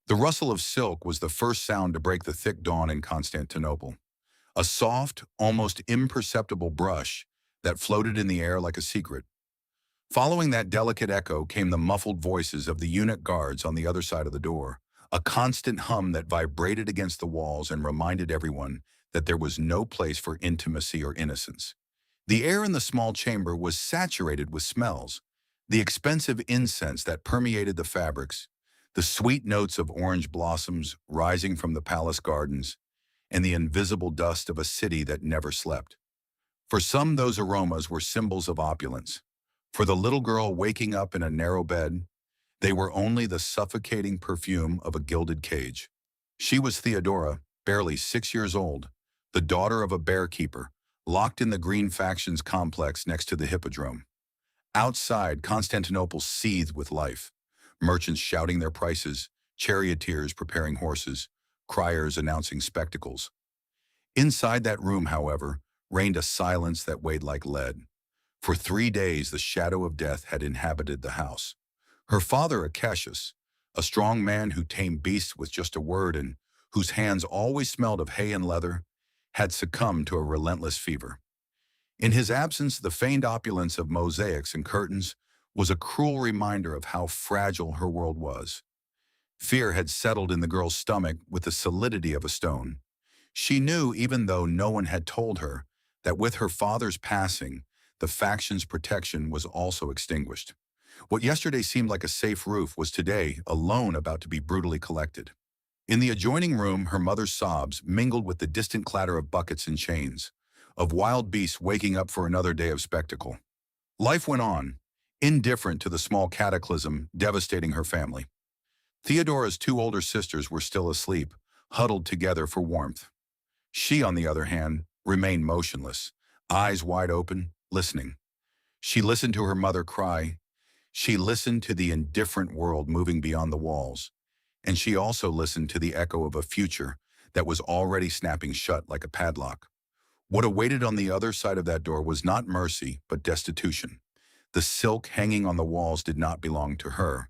The rustle of silk was the first sound to break the thick dawn in Constantinople. A soft, almost imperceptible brush that floated in the air like a secret. Following that delicate echo came the muffled voices of the eunuch guards on the other side of the door, a constant hum that vibrated against the walls and reminded everyone that there was no place for intimacy or innocence. The air in the small chamber was saturated with smells, the expensive incense that permeated the fabrics, the sweet notes of orange blossoms rising from the palace gardens, and the invisible dust of a city that never slept. For some, those aromas were symbols of opulence. For the little girl waking up in a narrow bed, they were only the suffocating perfume of a gilded cage. She was Theodora, barely 6 years old, the daughter of a bear keeper, locked in the Green Faction's complex next to the Hippodrome. Outside, Constantinople seethed with life. Merchants shouting their prices, charioteers preparing horses, criers announcing spectacles. Inside that room, however, reigned a silence that weighed like lead. For 3 days, the shadow of death had inhabited the house. Her father, Acacius, a strong man who tamed beasts with just a word and whose hands always smelled of hay and leather, had succumbed to a relentless fever. In his absence, the feigned opulence of mosaics and curtains was a cruel reminder of how fragile her world was. Fear had settled in the girl's stomach with the solidity of a stone. She knew, even though no one had told her, that with her father's passing, the faction's protection was also extinguished. What yesterday seemed like a safe roof was today a loan about to be brutally collected. In the adjoining room, her mother's sobs mingled with the distant clatter of buckets and chains, of wild beasts waking up for another day of spectacle. Life went on, indifferent to the small cataclysm devastating her family. Theodora's two older sisters were still asleep, huddled together for warmth. She, on the other hand, remained motionless, eyes wide open, listening. She listened to her mother cry. She listened to the indifferent world moving beyond the walls. And she also listened to the echo of a future that was already snapping shut like a padlock. What awaited on the other side of that door was not mercy, but destitution. The silk hanging on the walls did not belong to her.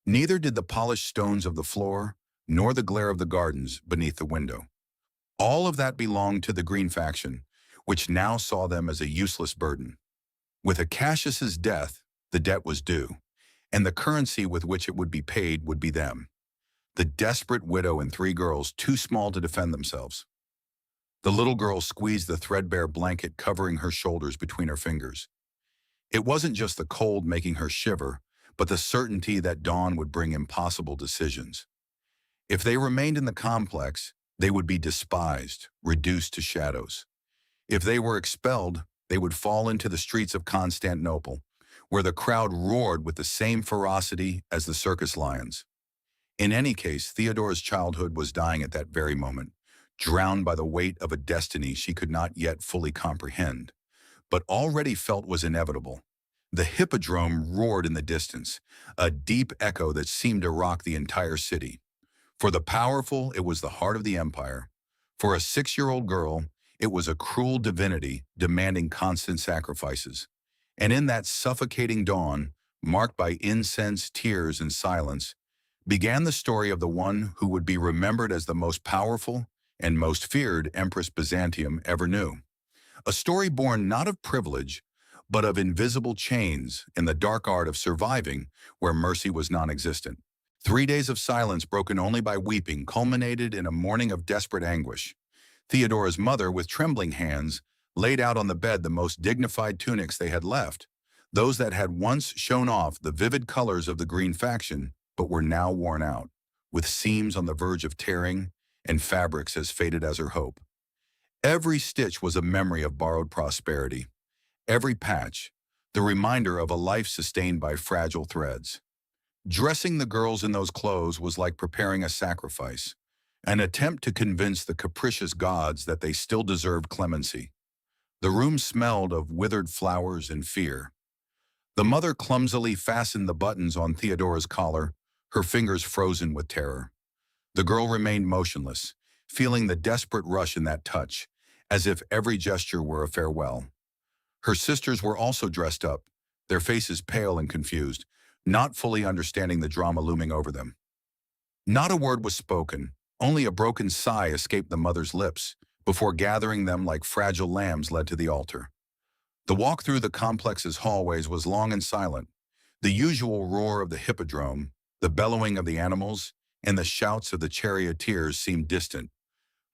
Neither did the polished stones of the floor, nor the glare of the gardens beneath the window. All of that belonged to the Green Faction, which now saw them as a useless burden. With Acacius's death, the debt was due, and the currency with which it would be paid would be them. The desperate widow and 3 girls too small to defend themselves. The little girl squeezed the threadbare blanket covering her shoulders between her fingers. It wasn't just the cold making her shiver, but the certainty that dawn would bring impossible decisions. If they remained in the complex, they would be despised, reduced to shadows. If they were expelled, they would fall into the streets of Constantinople, where the crowd roared with the same ferocity as the circus lions. In any case, Theodora's childhood was dying at that very moment, drowned by the weight of a destiny she could not yet fully comprehend, but already felt was inevitable. The Hippodrome roared in the distance, a deep echo that seemed to rock the entire city. For the powerful, it was the heart of the empire. For a 6-year-old girl, it was a cruel divinity demanding constant sacrifices. And in that suffocating dawn, marked by incense, tears, and silence, began the story of the one who would be remembered as the most powerful and most feared Empress Byzantium ever knew. A story born not of privilege, but of invisible chains in the dark art of surviving where mercy was non-existent. 3 days of silence broken only by weeping culminated in a morning of desperate anguish. Theodora's mother, with trembling hands, laid out on the bed the most dignified tunics they had left, those that had once shown off the vivid colors of the Green Faction, but were now worn out, with seams on the verge of tearing and fabrics as faded as her hope. Every stitch was a memory of borrowed prosperity. Every patch, the reminder of a life sustained by fragile threads. Dressing the girls in those clothes was like preparing a sacrifice, an attempt to convince the capricious gods that they still deserved clemency. The room smelled of withered flowers and fear. The mother clumsily fastened the buttons on Theodora's collar, her fingers frozen with terror. The girl remained motionless, feeling the desperate rush in that touch, as if every gesture were a farewell. Her sisters were also dressed up, their faces pale and confused, not fully understanding the drama looming over them. Not a word was spoken, only a broken sigh escaped the mother's lips before gathering them like fragile lambs led to the altar. The walk through the complex's hallways was long and silent. The usual roar of the hippodrome, the bellowing of the animals, and the shouts of the charioteers seemed distant,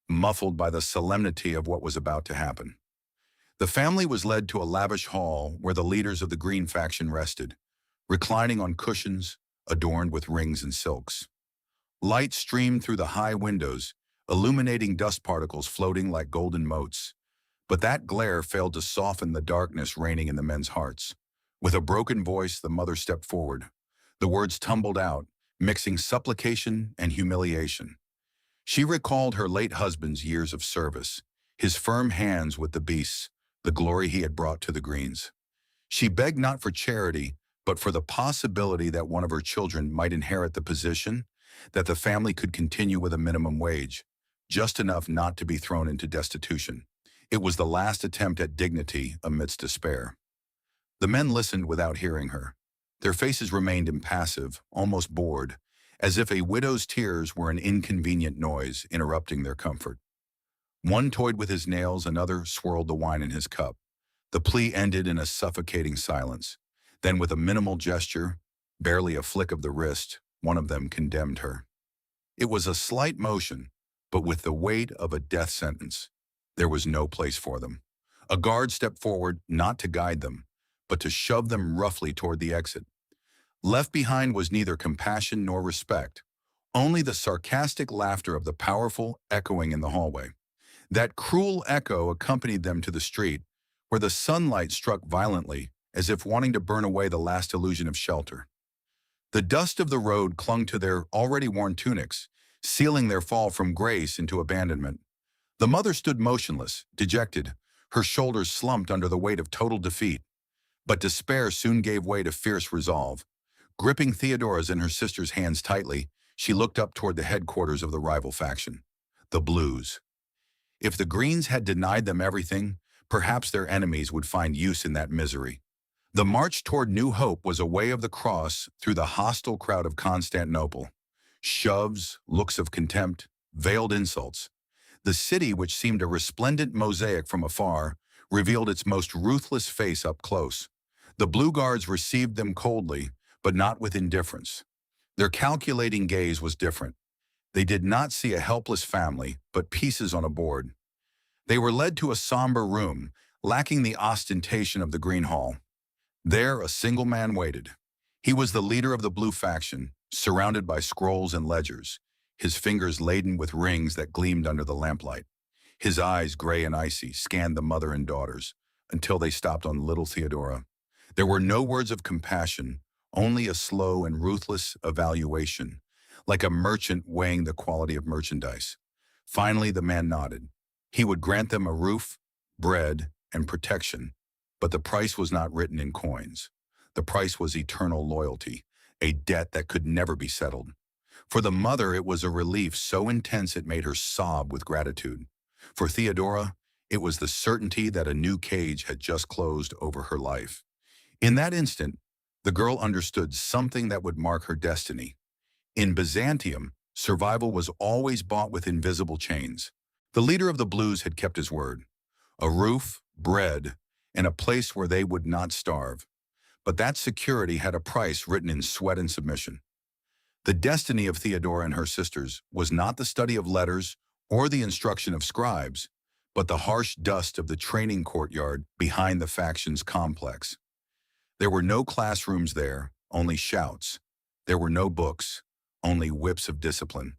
muffled by the solemnity of what was about to happen. The family was led to a lavish hall where the leaders of the Green faction rested, reclining on cushions adorned with rings and silks. Light streamed through the high windows, illuminating dust particles floating like golden motes. But that glare failed to soften the darkness reigning in the men's hearts. With a broken voice, the mother stepped forward. The words tumbled out, mixing supplication and humiliation. She recalled her late husband's years of service, his firm hands with the beasts, the glory he had brought to the Greens. She begged not for charity, but for the possibility that one of her children might inherit the position, that the family could continue with a minimum wage, just enough not to be thrown into destitution. It was the last attempt at dignity amidst despair. The men listened without hearing her. Their faces remained impassive, almost bored, as if a widow's tears were an inconvenient noise interrupting their comfort. One toyed with his nails, another swirled the wine in his cup. The plea ended in a suffocating silence. Then, with a minimal gesture, barely a flick of the wrist, one of them condemned her. It was a slight motion, but with the weight of a death sentence. There was no place for them. A guard stepped forward, not to guide them, but to shove them roughly toward the exit. Left behind was neither compassion nor respect, only the sarcastic laughter of the powerful echoing in the hallway. That cruel echo accompanied them to the street, where the sunlight struck violently, as if wanting to burn away the last illusion of shelter. The dust of the road clung to their already worn tunics, sealing their fall from grace into abandonment. The mother stood motionless, dejected, her shoulders slumped under the weight of total defeat. But despair soon gave way to fierce resolve. Gripping Theodora's and her sister's hands tightly, she looked up toward the headquarters of the rival faction, the Blues. If the Greens had denied them everything, perhaps their enemies would find use in that misery. The march toward New Hope was a way of the cross through the hostile crowd of Constantinople. Shoves, looks of contempt, veiled insults. The city, which seemed a resplendent mosaic from afar, revealed its most ruthless face up close. The Blue Guards received them coldly, but not with indifference. Their calculating gaze was different. They did not see a helpless family, but pieces on a board. They were led to a somber room, lacking the ostentation of the Green Hall. There, a single man waited. He was the leader of the Blue faction, surrounded by scrolls and ledgers, his fingers laden with rings that gleamed under the lamplight. His eyes, gray and icy, scanned the mother and daughters, until they stopped on little Theodora. There were no words of compassion, only a slow and ruthless evaluation, like a merchant weighing the quality of merchandise. Finally, the man nodded. He would grant them a roof, bread, and protection, but the price was not written in coins. The price was eternal loyalty, a debt that could never be settled. For the mother, it was a relief so intense it made her sob with gratitude. For Theodora, it was the certainty that a new cage had just closed over her life. In that instant, the girl understood something that would mark her destiny. In Byzantium, survival was always bought with invisible chains. The leader of the Blues had kept his word. A roof, bread, and a place where they would not starve. But that security had a price written in sweat and submission. The destiny of Theodora and her sisters was not the study of letters or the instruction of scribes, but the harsh dust of the training courtyard behind the faction's complex. There were no classrooms there, only shouts. There were no books, only whips of discipline.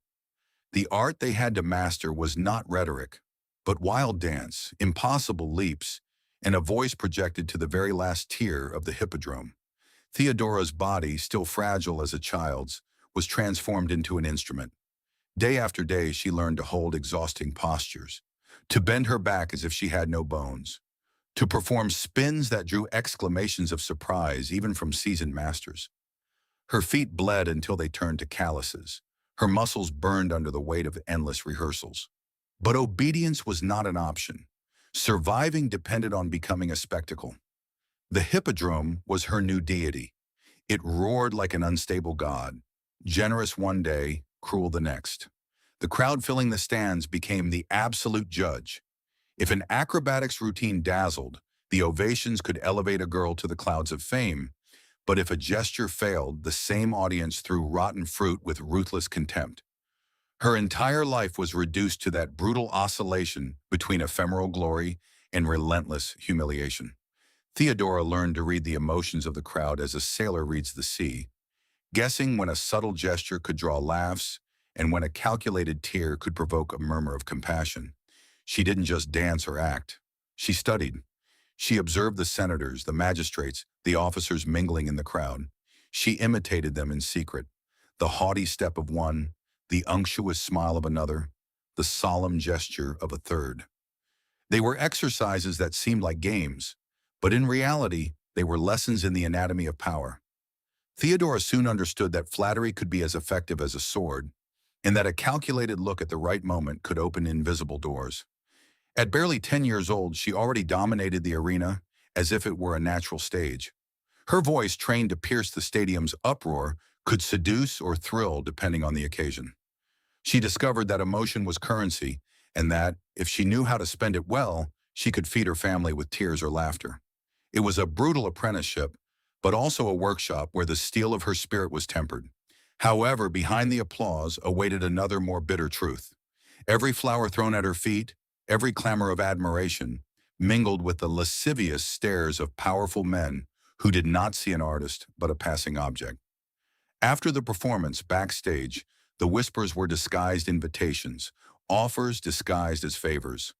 The art they had to master was not rhetoric, but wild dance, impossible leaps, and a voice projected to the very last tier of the hippodrome. Theodora's body, still fragile as a child's, was transformed into an instrument. Day after day, she learned to hold exhausting postures, to bend her back as if she had no bones, to perform spins that drew exclamations of surprise even from seasoned masters. Her feet bled until they turned to calluses. Her muscles burned under the weight of endless rehearsals. But obedience was not an option. Surviving depended on becoming a spectacle. The hippodrome was her new deity. It roared like an unstable god, generous one day, cruel the next. The crowd filling the stands became the absolute judge. If an acrobatics routine dazzled, the ovations could elevate a girl to the clouds of fame, but if a gesture failed, the same audience threw rotten fruit with ruthless contempt. Her entire life was reduced to that brutal oscillation between ephemeral glory and relentless humiliation. Theodora learned to read the emotions of the crowd as a sailor reads the sea, guessing when a subtle gesture could draw laughs and when a calculated tear could provoke a murmur of compassion. She didn't just dance or act. She studied. She observed the senators, the magistrates, the officers mingling in the crowd. She imitated them in secret. The haughty step of one, the unctuous smile of another, the solemn gesture of a third. They were exercises that seemed like games, but in reality, they were lessons in the anatomy of power. Theodora soon understood that flattery could be as effective as a sword, and that a calculated look at the right moment could open invisible doors. At barely 10 years old, she already dominated the arena as if it were a natural stage. Her voice, trained to pierce the stadium's uproar, could seduce or thrill depending on the occasion. She discovered that emotion was currency, and that, if she knew how to spend it well, she could feed her family with tears or laughter. It was a brutal apprenticeship, but also a workshop where the steel of her spirit was tempered. However, behind the applause awaited another more bitter truth. Every flower thrown at her feet, every clamor of admiration, mingled with the lascivious stares of powerful men who did not see an artist but a passing object. After the performance, backstage, the whispers were disguised invitations, offers disguised as favors.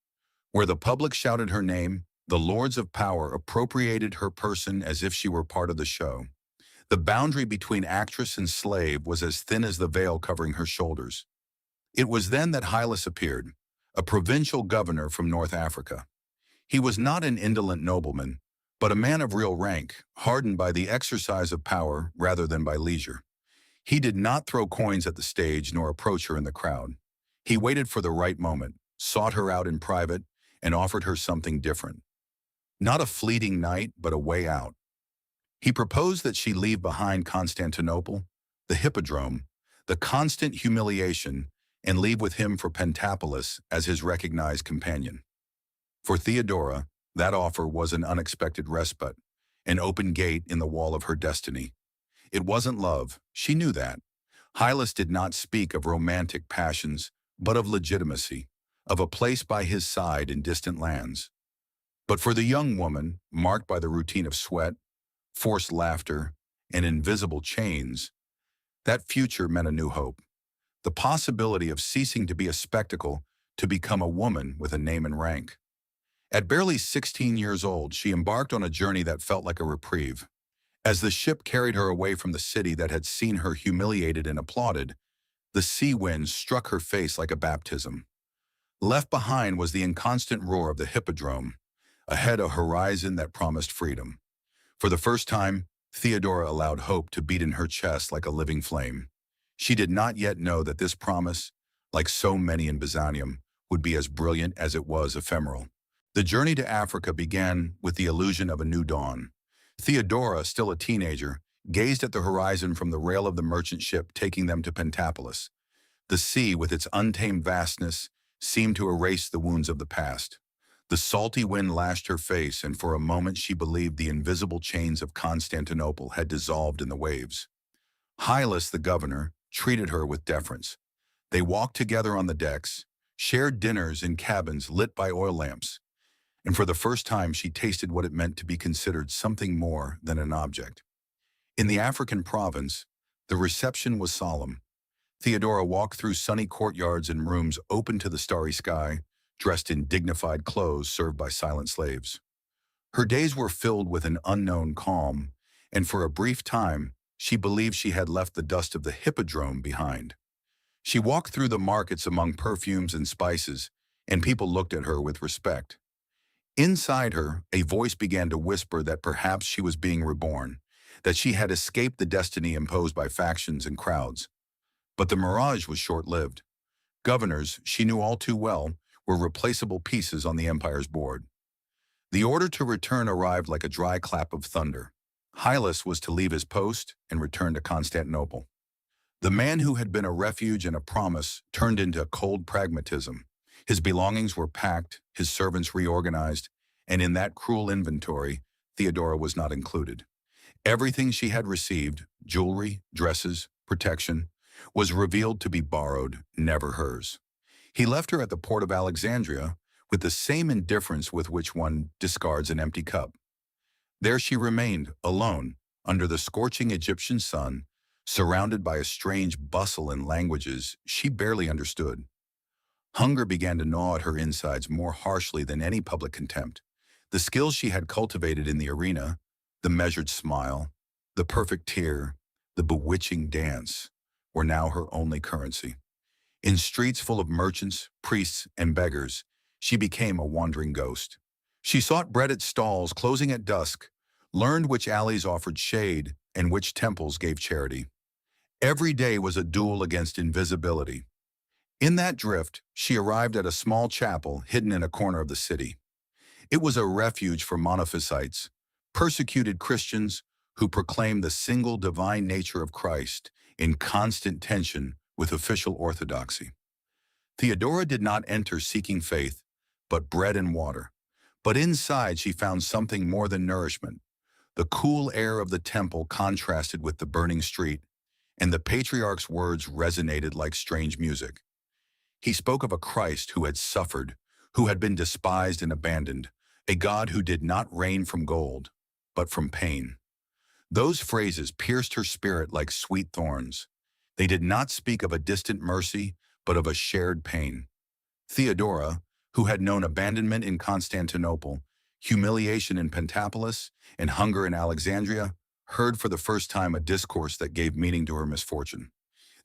Where the public shouted her name, the lords of power appropriated her person as if she were part of the show. The boundary between actress and slave was as thin as the veil covering her shoulders. It was then that Hylas appeared, a provincial governor from North Africa. He was not an indolent nobleman, but a man of real rank, hardened by the exercise of power rather than by leisure. He did not throw coins at the stage nor approach her in the crowd. He waited for the right moment, sought her out in private, and offered her something different. Not a fleeting night, but a way out. He proposed that she leave behind Constantinople, the hippodrome, the constant humiliation, and leave with him for Pentapolis as his recognized companion. For Theodora, that offer was an unexpected respite, an open gate in the wall of her destiny. It wasn't love, she knew that. Hylas did not speak of romantic passions, but of legitimacy, of a place by his side in distant lands. But for the young woman, marked by the routine of sweat, forced laughter, and invisible chains, that future meant a new hope. The possibility of ceasing to be a spectacle to become a woman with a name and rank. At barely 16 years old, she embarked on a journey that felt like a reprieve. As the ship carried her away from the city that had seen her humiliated and applauded, the sea winds struck her face like a baptism. Left behind was the inconstant roar of the hippodrome, ahead a horizon that promised freedom. For the first time, Theodora allowed hope to beat in her chest like a living flame. She did not yet know that this promise, like so many in Byzantium, would be as brilliant as it was ephemeral. The journey to Africa began with the illusion of a new dawn. Theodora, still a teenager, gazed at the horizon from the rail of the merchant ship taking them to Pentapolis. The sea, with its untamed vastness, seemed to erase the wounds of the past. The salty wind lashed her face, and for a moment she believed the invisible chains of Constantinople had dissolved in the waves. Hylas, the governor, treated her with deference. They walked together on the decks, shared dinners in cabins lit by oil lamps, and for the first time she tasted what it meant to be considered something more than an object. In the African province, the reception was solemn. Theodora walked through sunny courtyards and rooms open to the starry sky, dressed in dignified clothes served by silent slaves. Her days were filled with an unknown calm, and for a brief time, she believed she had left the dust of the hippodrome behind. She walked through the markets among perfumes and spices, and people looked at her with respect. Inside her, a voice began to whisper that perhaps she was being reborn, that she had escaped the destiny imposed by factions and crowds. But the mirage was short-lived. Governors, she knew all too well, were replaceable pieces on the empire's board. The order to return arrived like a dry clap of thunder. Hylas was to leave his post and return to Constantinople. The man who had been a refuge and a promise turned into cold pragmatism. His belongings were packed, his servants reorganized, and in that cruel inventory, Theodora was not included. Everything she had received, jewelry, dresses, protection, was revealed to be borrowed, never hers. He left her at the port of Alexandria with the same indifference with which one discards an empty cup. There she remained, alone, under the scorching Egyptian sun, surrounded by a strange bustle and languages she barely understood. Hunger began to gnaw at her insides more harshly than any public contempt. The skills she had cultivated in the arena, the measured smile, the perfect tear, the bewitching dance, were now her only currency. In streets full of merchants, priests, and beggars, she became a wandering ghost. She sought bread at stalls closing at dusk, learned which alleys offered shade and which temples gave charity. Every day was a duel against invisibility. In that drift, she arrived at a small chapel hidden in a corner of the city. It was a refuge for monophysites, persecuted Christians who proclaimed the single divine nature of Christ in constant tension with official orthodoxy. Theodora did not enter seeking faith, but bread and water. But inside she found something more than nourishment. The cool air of the temple contrasted with the burning street, and the patriarch's words resonated like strange music. He spoke of a Christ who had suffered, who had been despised and abandoned, a God who did not reign from gold, but from pain. Those phrases pierced her spirit like sweet thorns. They did not speak of a distant mercy, but of a shared pain. Theodora, who had known abandonment in Constantinople, humiliation in Pentapolis, and hunger in Alexandria, heard for the first time a discourse that gave meaning to her misfortune.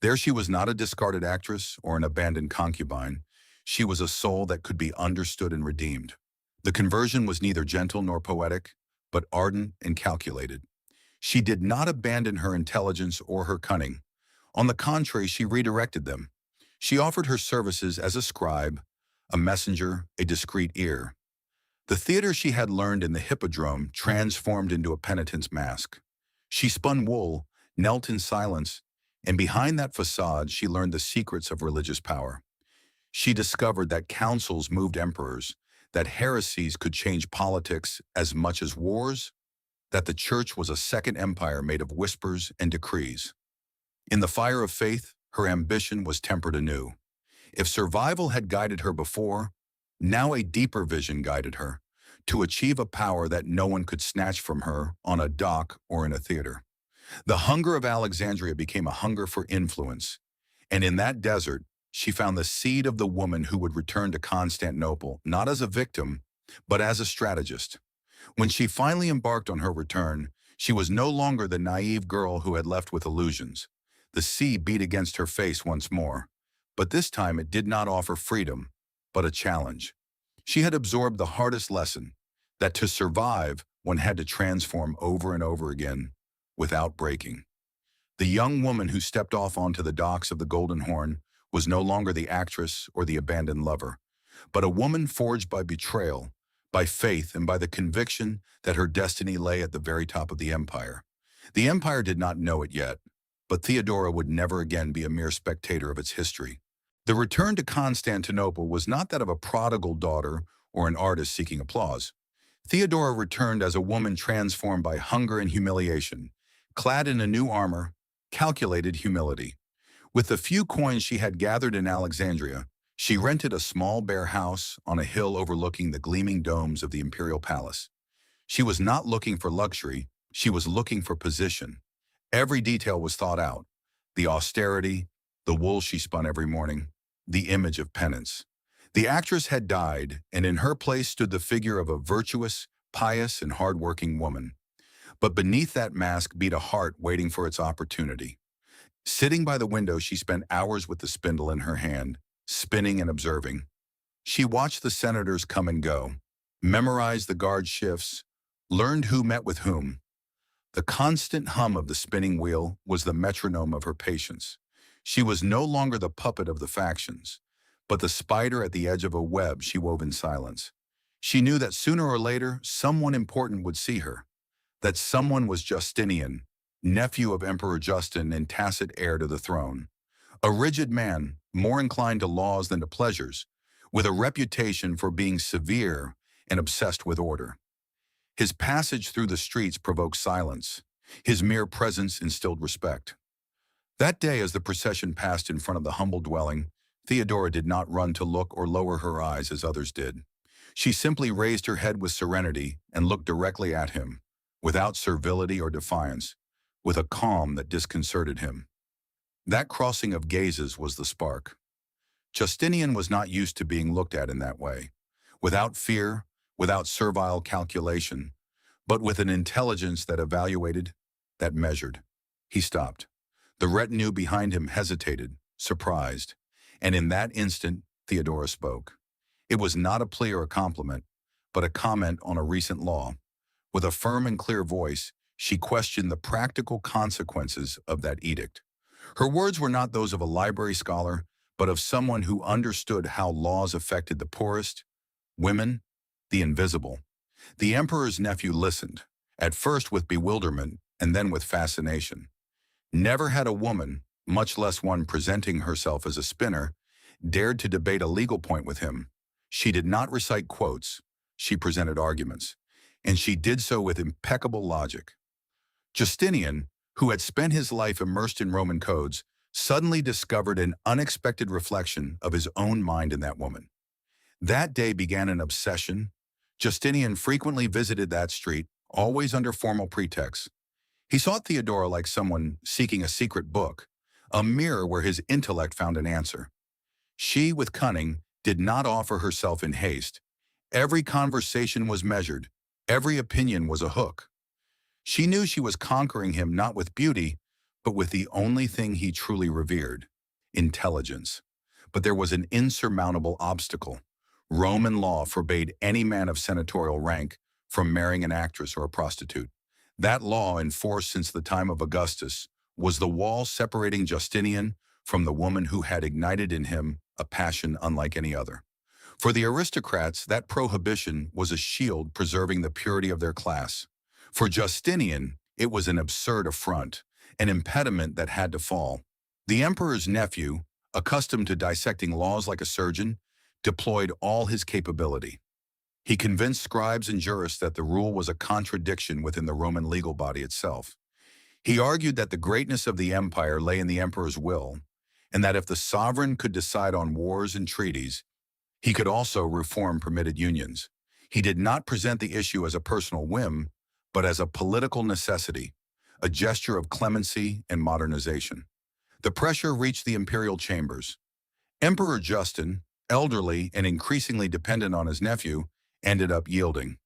There she was not a discarded actress or an abandoned concubine. She was a soul that could be understood and redeemed. The conversion was neither gentle nor poetic, but ardent and calculated. She did not abandon her intelligence or her cunning. On the contrary, she redirected them. She offered her services as a scribe, a messenger, a discreet ear. The theater she had learned in the hippodrome transformed into a penitent's mask. She spun wool, knelt in silence, and behind that facade she learned the secrets of religious power. She discovered that councils moved emperors, that heresies could change politics as much as wars, that the church was a second empire made of whispers and decrees. In the fire of faith, her ambition was tempered anew. If survival had guided her before, now a deeper vision guided her, to achieve a power that no one could snatch from her on a dock or in a theater. The hunger of Alexandria became a hunger for influence, and in that desert, she found the seed of the woman who would return to Constantinople, not as a victim, but as a strategist. When she finally embarked on her return, she was no longer the naive girl who had left with illusions. The sea beat against her face once more, but this time it did not offer freedom, but a challenge. She had absorbed the hardest lesson, that to survive, one had to transform over and over again, without breaking. The young woman who stepped off onto the docks of the Golden Horn was no longer the actress or the abandoned lover, but a woman forged by betrayal, by faith, and by the conviction that her destiny lay at the very top of the empire. The empire did not know it yet, but Theodora would never again be a mere spectator of its history. The return to Constantinople was not that of a prodigal daughter or an artist seeking applause. Theodora returned as a woman transformed by hunger and humiliation, clad in a new armor, calculated humility. With the few coins she had gathered in Alexandria, she rented a small bare house on a hill overlooking the gleaming domes of the imperial palace. She was not looking for luxury, she was looking for position. Every detail was thought out: the austerity, the wool she spun every morning, the image of penance. The actress had died, and in her place stood the figure of a virtuous, pious, and hard-working woman. But beneath that mask beat a heart waiting for its opportunity. Sitting by the window, she spent hours with the spindle in her hand, spinning and observing. She watched the senators come and go, memorized the guard shifts, learned who met with whom. The constant hum of the spinning wheel was the metronome of her patience. She was no longer the puppet of the factions, but the spider at the edge of a web she wove in silence. She knew that sooner or later, someone important would see her. That someone was Justinian, nephew of Emperor Justin and tacit heir to the throne. A rigid man, more inclined to laws than to pleasures, with a reputation for being severe and obsessed with order. His passage through the streets provoked silence. His mere presence instilled respect. That day, as the procession passed in front of the humble dwelling, Theodora did not run to look or lower her eyes as others did. She simply raised her head with serenity and looked directly at him, without servility or defiance, with a calm that disconcerted him. That crossing of gazes was the spark. Justinian was not used to being looked at in that way, without fear, without servile calculation, but with an intelligence that evaluated, that measured. He stopped. The retinue behind him hesitated, surprised, and in that instant, Theodora spoke. It was not a plea or a compliment, but a comment on a recent law. With a firm and clear voice, she questioned the practical consequences of that edict. Her words were not those of a library scholar, but of someone who understood how laws affected the poorest, women, the invisible. The emperor's nephew listened, at first with bewilderment and then with fascination. Never had a woman, much less one presenting herself as a spinner, dared to debate a legal point with him. She did not recite quotes, she presented arguments, and she did so with impeccable logic. Justinian, who had spent his life immersed in Roman codes, suddenly discovered an unexpected reflection of his own mind in that woman. That day began an obsession. Justinian frequently visited that street, always under formal pretexts. He saw Theodora like someone seeking a secret book, a mirror where his intellect found an answer. She, with cunning, did not offer herself in haste. Every conversation was measured. Every opinion was a hook. She knew she was conquering him not with beauty, but with the only thing he truly revered, intelligence. But there was an insurmountable obstacle. Roman law forbade any man of senatorial rank from marrying an actress or a prostitute. That law, in force since the time of Augustus, was the wall separating Justinian from the woman who had ignited in him a passion unlike any other. For the aristocrats, that prohibition was a shield preserving the purity of their class. For Justinian, it was an absurd affront, an impediment that had to fall. The emperor's nephew, accustomed to dissecting laws like a surgeon, deployed all his capability. He convinced scribes and jurists that the rule was a contradiction within the Roman legal body itself. He argued that the greatness of the empire lay in the emperor's will, and that if the sovereign could decide on wars and treaties, he could also reform permitted unions. He did not present the issue as a personal whim, but as a political necessity, a gesture of clemency and modernization. The pressure reached the imperial chambers. Emperor Justin, elderly and increasingly dependent on his nephew, ended up yielding.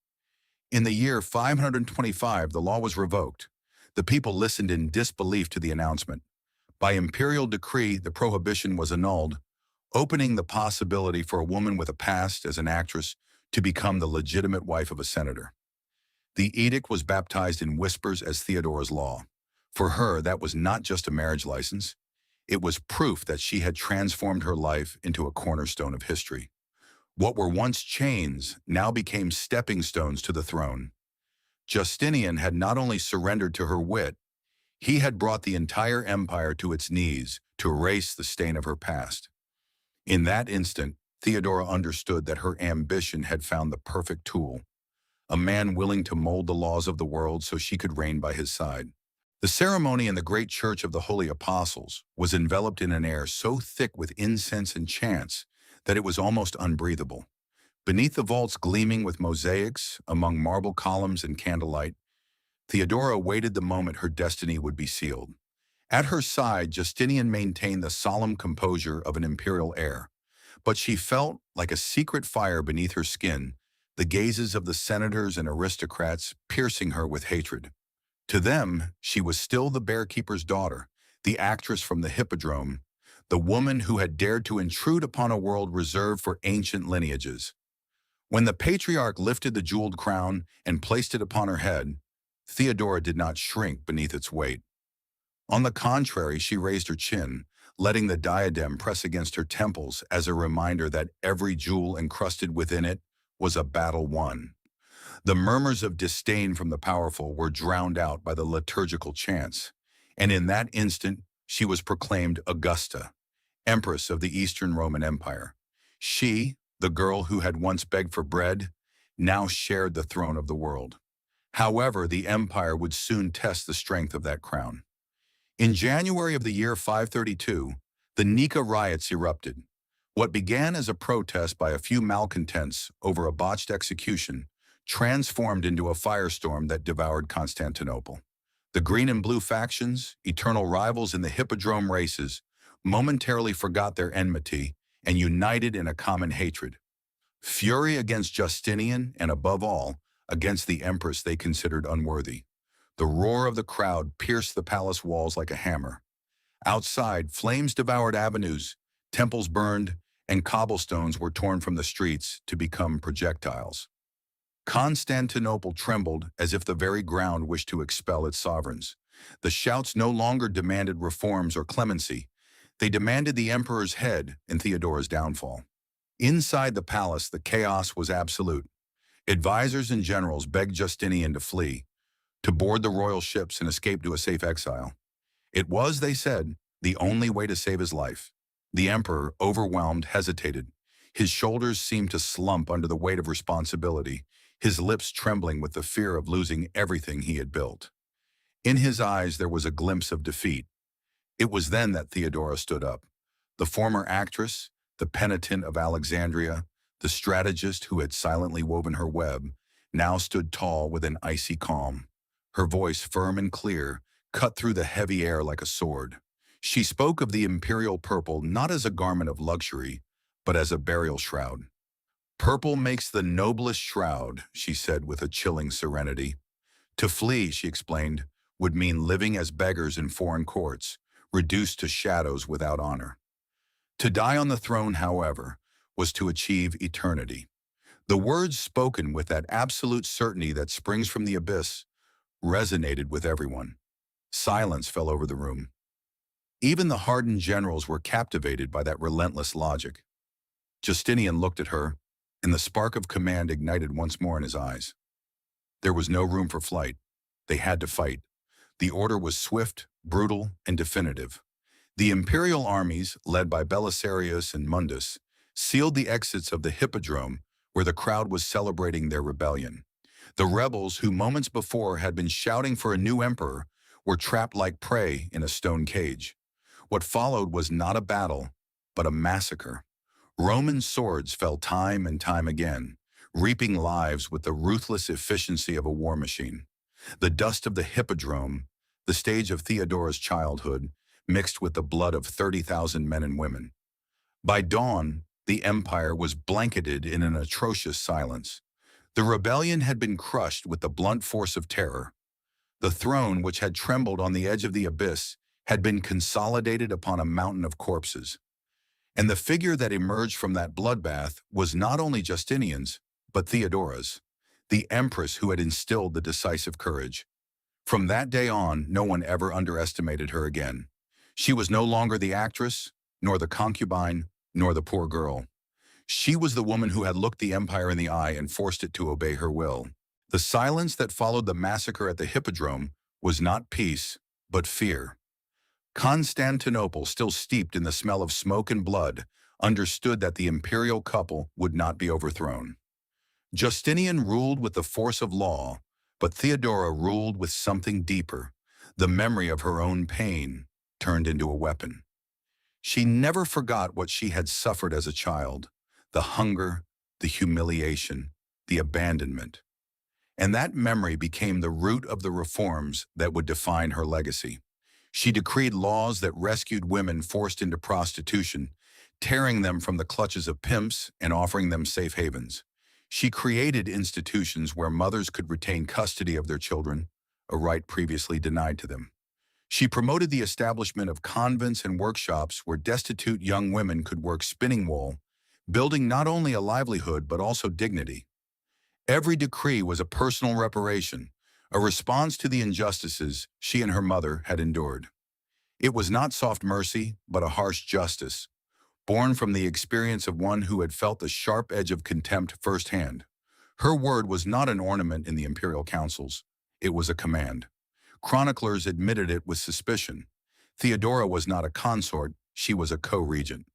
In the year 525, the law was revoked. The people listened in disbelief to the announcement. By imperial decree, the prohibition was annulled, opening the possibility for a woman with a past as an actress to become the legitimate wife of a senator. The edict was baptized in whispers as Theodora's law. For her, that was not just a marriage license. It was proof that she had transformed her life into a cornerstone of history. What were once chains now became stepping stones to the throne. Justinian had not only surrendered to her wit, he had brought the entire empire to its knees to erase the stain of her past. In that instant, Theodora understood that her ambition had found the perfect tool, a man willing to mold the laws of the world so she could reign by his side. The ceremony in the great church of the Holy Apostles was enveloped in an air so thick with incense and chants that it was almost unbreathable. Beneath the vaults gleaming with mosaics, among marble columns and candlelight, Theodora awaited the moment her destiny would be sealed. At her side, Justinian maintained the solemn composure of an imperial heir, but she felt, like a secret fire beneath her skin, the gazes of the senators and aristocrats piercing her with hatred. To them, she was still the bearkeeper's daughter, the actress from the hippodrome, the woman who had dared to intrude upon a world reserved for ancient lineages. When the patriarch lifted the jeweled crown and placed it upon her head, Theodora did not shrink beneath its weight. On the contrary, she raised her chin, letting the diadem press against her temples as a reminder that every jewel encrusted within it was a battle won. The murmurs of disdain from the powerful were drowned out by the liturgical chants, and in that instant she was proclaimed Augusta, Empress of the Eastern Roman Empire. She, the girl who had once begged for bread, now shared the throne of the world. However, the empire would soon test the strength of that crown. In January of the year 532, the Nika riots erupted. What began as a protest by a few malcontents over a botched execution transformed into a firestorm that devoured Constantinople. The green and blue factions, eternal rivals in the hippodrome races, momentarily forgot their enmity and united in a common hatred. Fury against Justinian and, above all, against the empress they considered unworthy. The roar of the crowd pierced the palace walls like a hammer. Outside, flames devoured avenues, temples burned, and cobblestones were torn from the streets to become projectiles. Constantinople trembled as if the very ground wished to expel its sovereigns. The shouts no longer demanded reforms or clemency. They demanded the emperor's head and Theodora's downfall. Inside the palace, the chaos was absolute. Advisors and generals begged Justinian to flee, to board the royal ships and escape to a safe exile. It was, they said, the only way to save his life. The emperor, overwhelmed, hesitated. His shoulders seemed to slump under the weight of responsibility, his lips trembling with the fear of losing everything he had built. In his eyes there was a glimpse of defeat. It was then that Theodora stood up. The former actress, the penitent of Alexandria, the strategist who had silently woven her web, now stood tall with an icy calm. Her voice, firm and clear, cut through the heavy air like a sword. She spoke of the imperial purple not as a garment of luxury, but as a burial shroud. "Purple makes the noblest shroud," she said with a chilling serenity. To flee, she explained, would mean living as beggars in foreign courts, reduced to shadows without honor. To die on the throne, however, was to achieve eternity. The words spoken with that absolute certainty that springs from the abyss resonated with everyone. Silence fell over the room. Even the hardened generals were captivated by that relentless logic. Justinian looked at her, and the spark of command ignited once more in his eyes. There was no room for flight. They had to fight. The order was swift, brutal, and definitive. The imperial armies, led by Belisarius and Mundus, sealed the exits of the hippodrome where the crowd was celebrating their rebellion. The rebels, who moments before had been shouting for a new emperor, were trapped like prey in a stone cage. What followed was not a battle, but a massacre. Roman swords fell time and time again, reaping lives with the ruthless efficiency of a war machine. The dust of the hippodrome, the stage of Theodora's childhood, mixed with the blood of 30,000 men and women. By dawn, the empire was blanketed in an atrocious silence. The rebellion had been crushed with the blunt force of terror. The throne, which had trembled on the edge of the abyss, had been consolidated upon a mountain of corpses. And the figure that emerged from that bloodbath was not only Justinian's, but Theodora's, the empress who had instilled the decisive courage. From that day on, no one ever underestimated her again. She was no longer the actress, nor the concubine, nor the poor girl. She was the woman who had looked the empire in the eye and forced it to obey her will. The silence that followed the massacre at the hippodrome was not peace, but fear. Constantinople, still steeped in the smell of smoke and blood, understood that the imperial couple would not be overthrown. Justinian ruled with the force of law, but Theodora ruled with something deeper, the memory of her own pain turned into a weapon. She never forgot what she had suffered as a child, the hunger, the humiliation, the abandonment. And that memory became the root of the reforms that would define her legacy. She decreed laws that rescued women forced into prostitution, tearing them from the clutches of pimps and offering them safe havens. She created institutions where mothers could retain custody of their children, a right previously denied to them. She promoted the establishment of convents and workshops where destitute young women could work spinning wool, building not only a livelihood but also dignity. Every decree was a personal reparation, a response to the injustices she and her mother had endured. It was not soft mercy, but a harsh justice, born from the experience of one who had felt the sharp edge of contempt firsthand. Her word was not an ornament in the imperial councils. It was a command. Chroniclers admitted it with suspicion. Theodora was not a consort, she was a co-regent.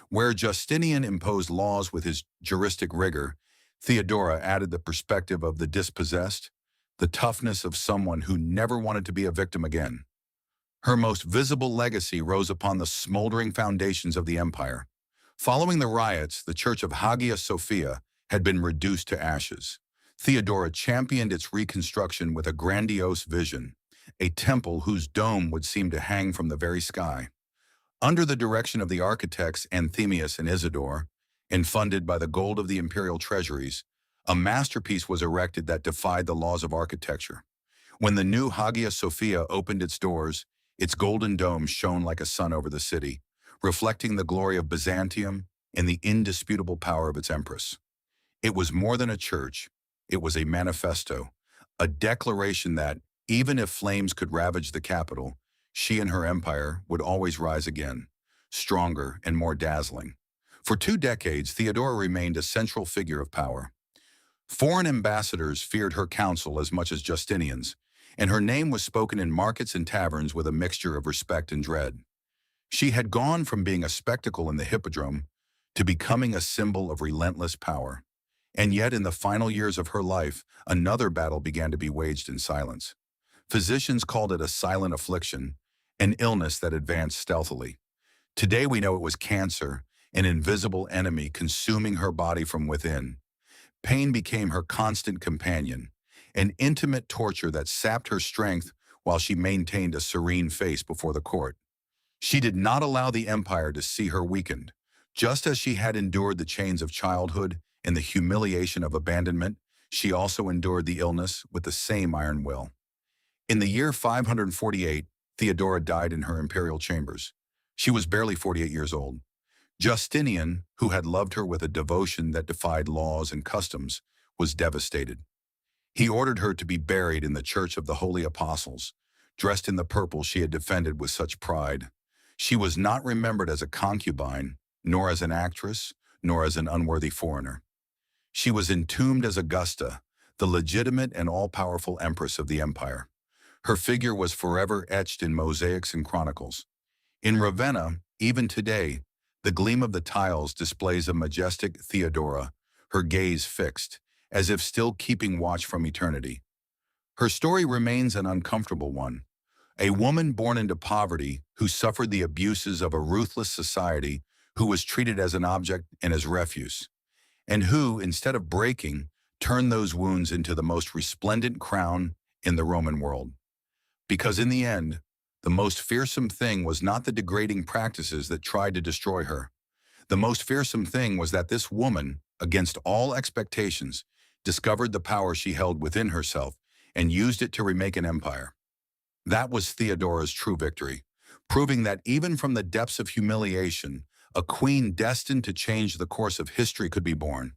Where Justinian imposed laws with his juristic rigor, Theodora added the perspective of the dispossessed, the toughness of someone who never wanted to be a victim again. Her most visible legacy rose upon the smoldering foundations of the empire. Following the riots, the Church of Hagia Sophia had been reduced to ashes. Theodora championed its reconstruction with a grandiose vision, a temple whose dome would seem to hang from the very sky. Under the direction of the architects Anthemius and Isidore, and funded by the gold of the imperial treasuries, a masterpiece was erected that defied the laws of architecture. When the new Hagia Sophia opened its doors, its golden dome shone like a sun over the city, reflecting the glory of Byzantium and the indisputable power of its empress. It was more than a church, it was a manifesto, a declaration that, even if flames could ravage the capital, she and her empire would always rise again, stronger and more dazzling. For 2 decades, Theodora remained a central figure of power. Foreign ambassadors feared her counsel as much as Justinian's, and her name was spoken in markets and taverns with a mixture of respect and dread. She had gone from being a spectacle in the hippodrome to becoming a symbol of relentless power. And yet, in the final years of her life, another battle began to be waged in silence. Physicians called it a silent affliction, an illness that advanced stealthily. Today we know it was cancer, an invisible enemy consuming her body from within. Pain became her constant companion, an intimate torture that sapped her strength while she maintained a serene face before the court. She did not allow the empire to see her weakened. Just as she had endured the chains of childhood and the humiliation of abandonment, she also endured the illness with the same iron will. In the year 548, Theodora died in her imperial chambers. She was barely 48 years old. Justinian, who had loved her with a devotion that defied laws and customs, was devastated. He ordered her to be buried in the Church of the Holy Apostles, dressed in the purple she had defended with such pride. She was not remembered as a concubine, nor as an actress, nor as an unworthy foreigner. She was entombed as Augusta, the legitimate and all-powerful empress of the empire. Her figure was forever etched in mosaics and chronicles. In Ravenna, even today, the gleam of the tiles displays a majestic Theodora, her gaze fixed, as if still keeping watch from eternity. Her story remains an uncomfortable one. A woman born into poverty who suffered the abuses of a ruthless society, who was treated as an object and as refuse, and who, instead of breaking, turned those wounds into the most resplendent crown in the Roman world. Because in the end, the most fearsome thing was not the degrading practices that tried to destroy her. The most fearsome thing was that this woman, against all expectations, discovered the power she held within herself and used it to remake an empire. That was Theodora's true victory, proving that even from the depths of humiliation, a queen destined to change the course of history could be born.